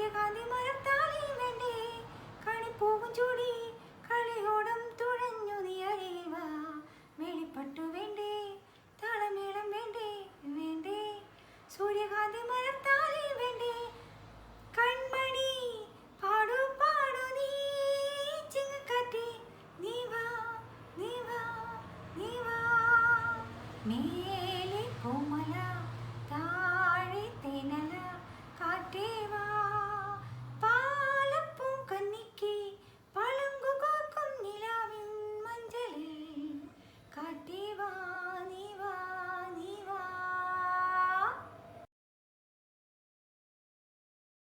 സൂര്യകാന്തി മലർത്താലി വേണ്ടേ കണിപ്പൂവും ചൂടി കളിയോടം തുഴഞ്ഞു നീ അരികിൽ വാ മേളിപ്പട്ടു വേണ്ടേ താളമേളം വേണ്ടേ വേണ്ടേ സൂര്യകാന്തി